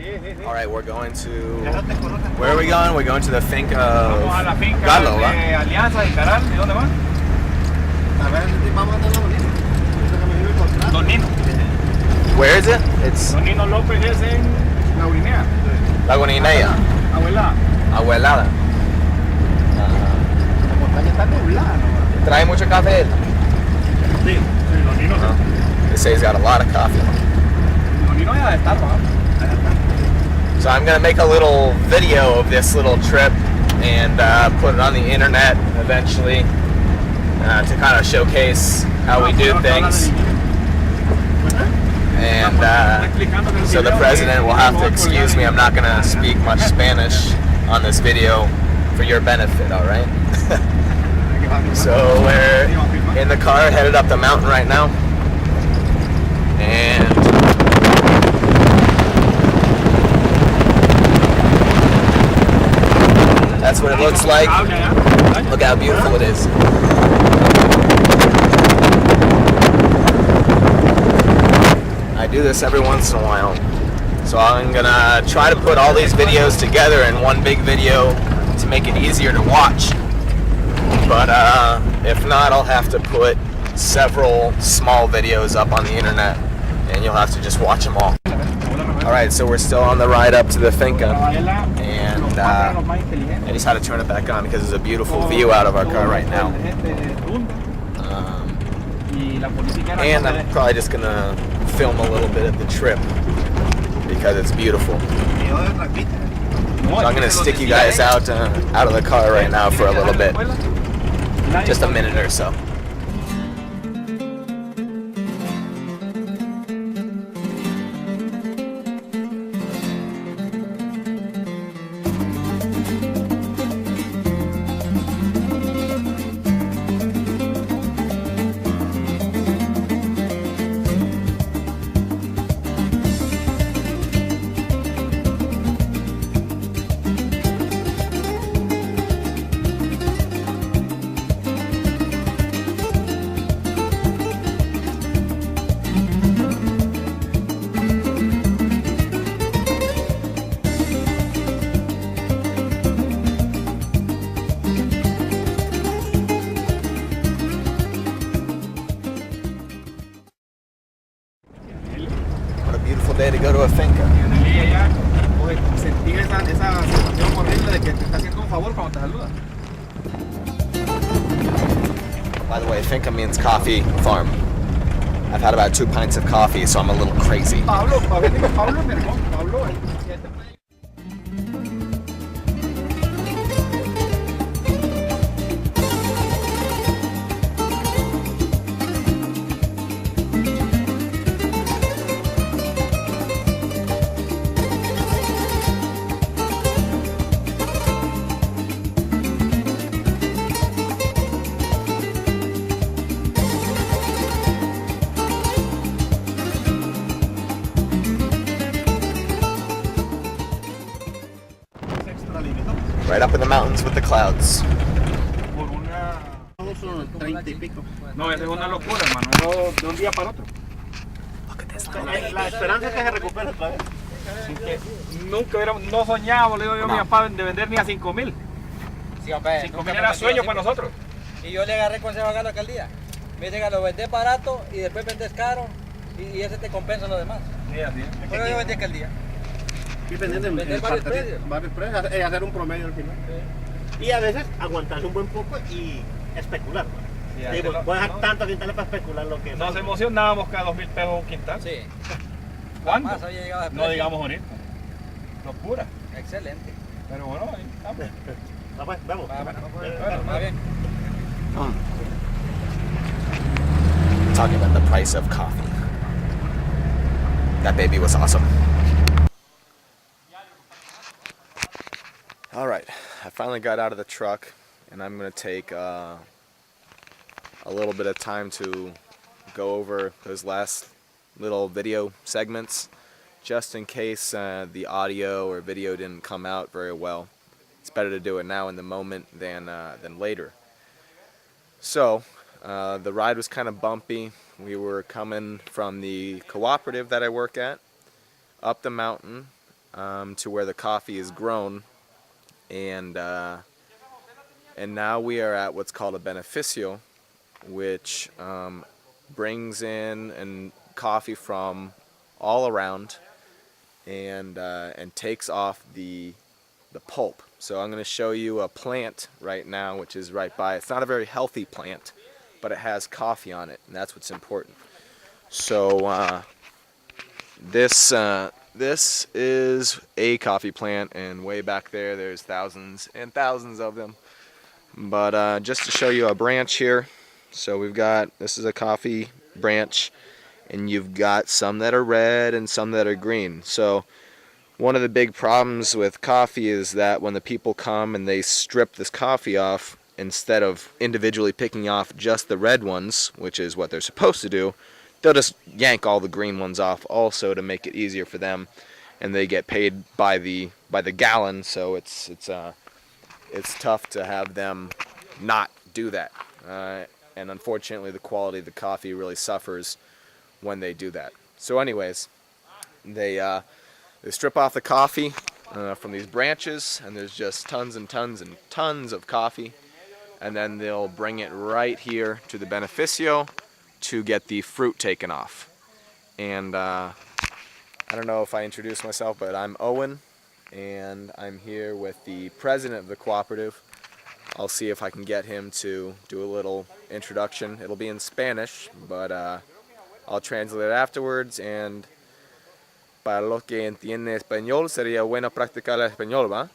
Alright, we're going to... Where are we going? We're going to the finca of... Vamos a la finca Galo, de ¿va? Alianza y Caral. ¿Y dónde van? A ver, vamos a dar la Don Nino. Where is it? It's Don Nino López es en La Urinea. Laguninea. Abuela. Abuelada. La montaña está nublada, ¿no? Trae mucho café él. Sí, Don Nino. They say he's got a lot of coffee. Don Nino ya está, ¿no? So I'm going to make a little video of this little trip and put it on the internet eventually to kind of showcase how we do things. And so the president will have to excuse me. I'm not going to speak much Spanish on this video for your benefit, all right? So we're in the car headed up the mountain right now. And that's what it looks like. Look how beautiful it is. I do this every once in a while. So I'm gonna try to put all these videos together in one big video to make it easier to watch. But if not, I'll have to put several small videos up on the internet and you'll have to just watch them all. Alright, so we're still on the ride up to the finca, and I just had to turn it back on because there's a beautiful view out of our car right now. And I'm probably just going to film a little bit of the trip because it's beautiful. So I'm going to stick you guys out of the car right now for a little bit, just a minute or so. Beautiful day to go to a finca. Sentí esa sensación horrible de que te está haciendo un favor cuando te saluda. By the way, finca means coffee farm. I've had about 2 pints of coffee, so I'm a little crazy. Pablo, mi hermano, Pablo. Right up in the mountains with the clouds. Por una... Son 30 y pico. No, esa es una locura, hermano. De un día para otro. La esperanza es que se recupere otra vez. Nunca hubiéramos, no soñábamos, le digo yo a mi papá, de vender ni a 5,000. Sí, hombre, 5,000 era sueño para nosotros. Y yo le agarré consejo acá a la alcaldía. Me dicen que lo vendés barato y después vendes caro y ese te compensa lo demás. Sí, así es. Pero yo vendí alcaldía. Y vendiendo en varios precios. varios precios, hacer un promedio al final. Y a veces aguantarse un buen poco y especular. Sí, Digo, voy a dejar tantos quintales para especular lo que... Nos emocionábamos cada 2,000 pesos un quintal. Sí. ¿Cuándo? Jamás había llegado a ese No precio. digamos ahorita. Locura. Excelente. Pero bueno, ahí estamos. Vamos. Va bien. Talking about the price of coffee. That baby was awesome. Alright, I finally got out of the truck and I'm going to take a little bit of time to go over those last little video segments just in case the audio or video didn't come out very well. It's better to do it now in the moment than later. So, the ride was kind of bumpy. We were coming from the cooperative that I work at, up the mountain, to where the coffee is grown, and now we are at what's called a beneficio, which brings in coffee from all around and takes off the pulp. So I'm going to show you a plant right now, which is right by. It's not a very healthy plant, but it has coffee on it, and that's what's important. So this is a coffee plant, and way back there, there's thousands and thousands of them. But just to show you a branch here, so we've got, this is a coffee branch, and you've got some that are red and some that are green. So one of the big problems with coffee is that when the people come and they strip this coffee off, instead of individually picking off just the red ones, which is what they're supposed to do, they'll just yank all the green ones off also to make it easier for them, and they get paid by the gallon, so it's tough to have them not do that. And unfortunately, the quality of the coffee really suffers when they do that. So anyways, they strip off the coffee from these branches, and there's just tons and tons and tons of coffee, and then they'll bring it right here to the beneficio to get the fruit taken off. And I don't know if I introduced myself, but I'm Owen, and I'm here with the president of the cooperative. I'll see if I can get him to do a little introduction. It'll be in Spanish, but I'll translate it afterwards, and para los que entienden español sería bueno practicar el español, ¿va?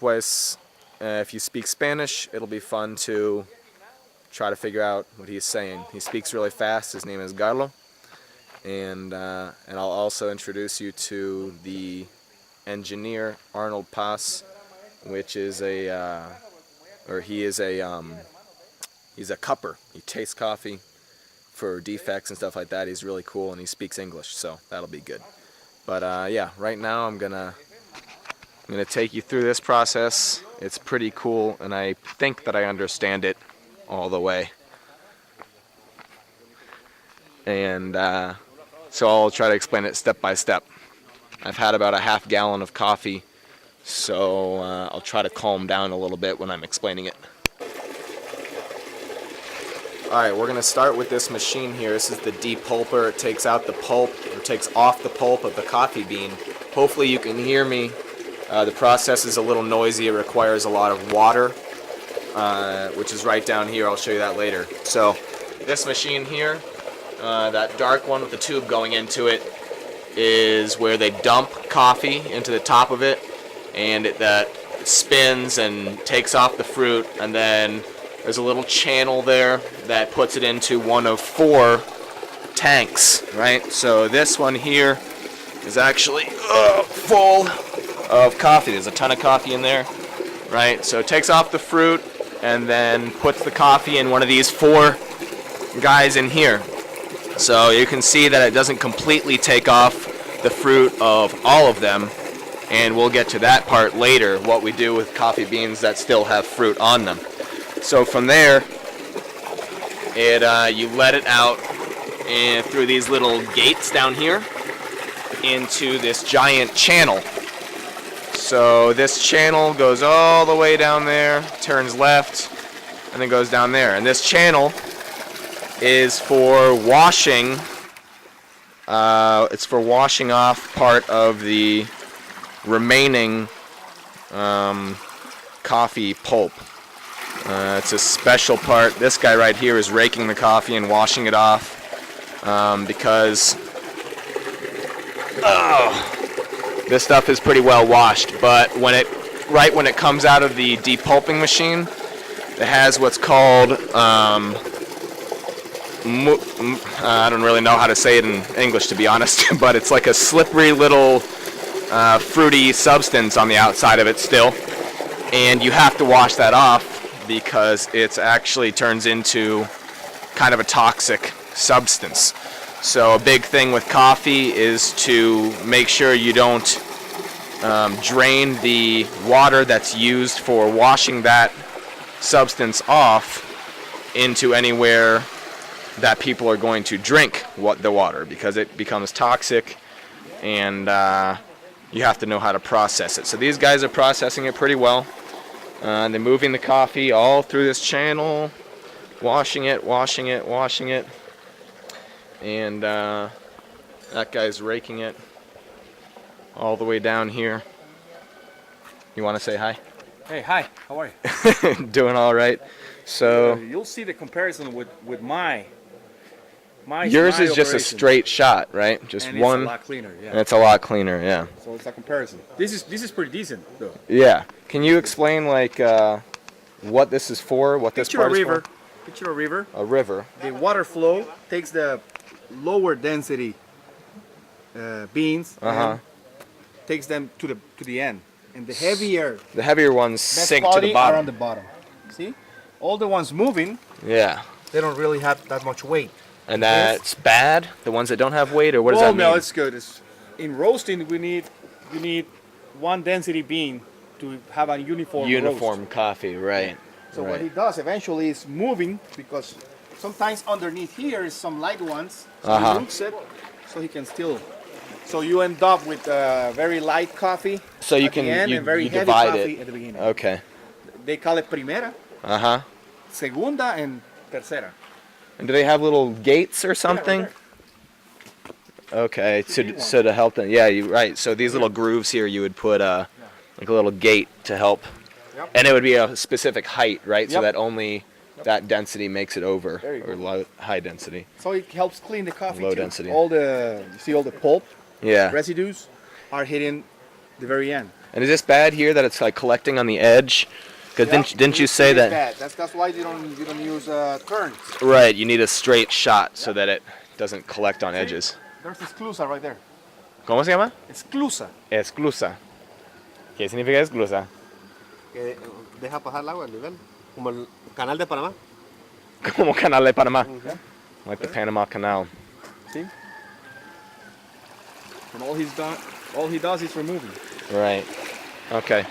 Pues if you speak Spanish, it'll be fun to try to figure out what he's saying. He speaks really fast. His name is Garlo, and I'll also introduce you to the engineer Arnold Paz, which is he's a cupper. He tastes coffee for defects and stuff like that. He's really cool, and he speaks English, so that'll be good. But yeah, right now I'm gonna take you through this process. It's pretty cool, and I think that I understand it all the way. And so I'll try to explain it step by step. I've had about a half gallon of coffee, so I'll try to calm down a little bit when I'm explaining it. Alright, we're going to start with this machine here. This is the depulper. It takes out the pulp, or takes off the pulp of the coffee bean. Hopefully you can hear me. The process is a little noisy. It requires a lot of water, which is right down here. I'll show you that later. So this machine here, that dark one with the tube going into it, is where they dump coffee into the top of it, and that spins and takes off the fruit, and then there's a little channel there that puts it into one of 4 tanks, right? So this one here is actually full of coffee. There's a ton of coffee in there, right? So it takes off the fruit and then puts the coffee in one of these 4 guys in here. So you can see that it doesn't completely take off the fruit of all of them, and we'll get to that part later, what we do with coffee beans that still have fruit on them. So from there, you let it out and through these little gates down here into this giant channel. So this channel goes all the way down there, turns left, and then goes down there. And this channel is for washing. It's for washing off part of the remaining coffee pulp. It's a special part. This guy right here is raking the coffee and washing it off because this stuff is pretty well washed. But when it comes out of the depulping machine, it has what's called I don't really know how to say it in English, to be honest, but it's like a slippery little fruity substance on the outside of it still, and you have to wash that off because it actually turns into kind of a toxic substance. So a big thing with coffee is to make sure you don't drain the water that's used for washing that substance off into anywhere that people are going to drink the water, because it becomes toxic, and you have to know how to process it. So these guys are processing it pretty well. They're moving the coffee all through this channel, washing it, and that guy's raking it all the way down here. You want to say hi? Hey, hi. How are you? Doing all right. So You'll see the comparison with my yours is just a straight shot, right? Just and one. It's a lot cleaner, yeah. And it's a lot cleaner, yeah. So it's a comparison. This is pretty decent, though. Yeah. Can you explain like what this is for? What this Picture a part is river. for? Picture a river. A river. The water flow takes the lower density beans and takes them to the end, and the heavier ones best sink to quality the bottom. are on the bottom. See, all the ones moving, Yeah. they don't really have that much weight. And that's bad. The ones that don't have weight, or what does Well, that mean? no, it's good. In roasting, you need one density bean to have a uniform roast. coffee, right? So right. what he does eventually is moving, because sometimes underneath here is some light ones. So he roots it, so he can still. So you end up with very light coffee. So you at can the end, you, and very you heavy divide coffee it. at the beginning. Okay. They call it primera, segunda, and tercera. And do they have little gates or something? right Okay, so to help them. Yeah, you're right. So these little grooves here, you would put like a little gate to help. Yep. And it would be a specific height, right? So Yep. that only that density makes it over, There you or go. low, high density. So it helps clean the coffee Low too. density. You see all the pulp Yeah. residues are hitting the very end. And is this bad here that it's like collecting on the edge? Because didn't you say that? That's why you don't use turns. Right, you need a straight shot so that it doesn't collect on edges. There's esclusa right there. ¿Cómo se llama? Esclusa. Esclusa. ¿Qué significa esclusa? Que deja pasar el agua al nivel, como el canal de Panamá. Como Canal de Panamá. Like the Panama Canal. See? And all he does is removing. Right. Okay.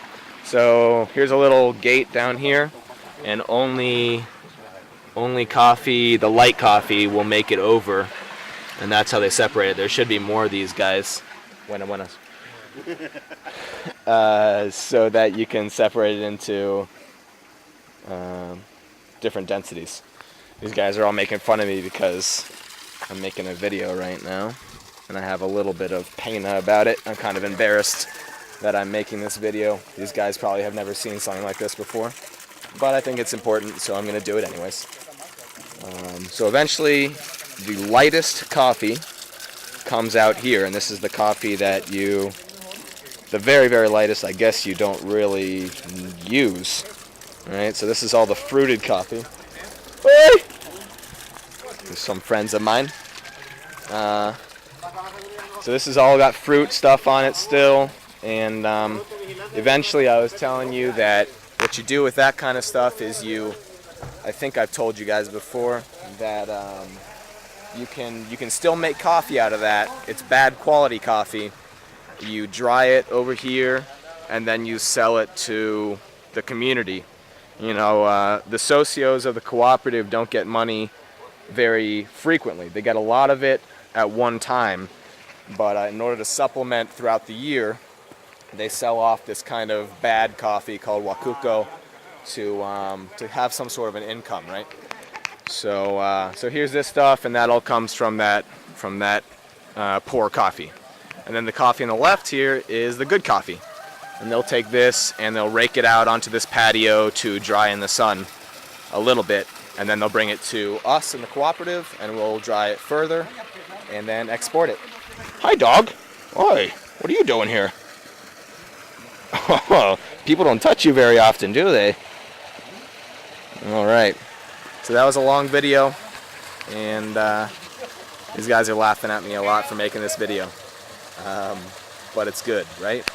So here's a little gate down here, and only coffee, the light coffee, will make it over, and that's how they separate it. There should be more of these guys. Buenas. So that you can separate it into different densities. These guys are all making fun of me because I'm making a video right now, and I have a little bit of pena about it. I'm kind of embarrassed that I'm making this video. These guys probably have never seen something like this before, but I think it's important, so I'm going to do it anyways. So eventually, the lightest coffee comes out here, and this is the coffee that the very, very lightest, I guess you don't really use. All right, so this is all the fruited coffee. Hey! There's some friends of mine. So this is all got fruit stuff on it still. And eventually I was telling you that what you do with that kind of stuff is I think I've told you guys before that you can still make coffee out of that. It's bad quality coffee. You dry it over here and then you sell it to the community. You know, the socios of the cooperative don't get money very frequently. They get a lot of it at one time, but in order to supplement throughout the year, they sell off this kind of bad coffee called Wakuko to have some sort of an income, right? So here's this stuff, and that all comes from that poor coffee. And then the coffee on the left here is the good coffee. And they'll take this and they'll rake it out onto this patio to dry in the sun a little bit, and then they'll bring it to us in the cooperative, and we'll dry it further and then export it. Hi, dog. Oi, what are you doing here? People don't touch you very often, do they? All right. So that was a long video, and these guys are laughing at me a lot for making this video. But it's good, right?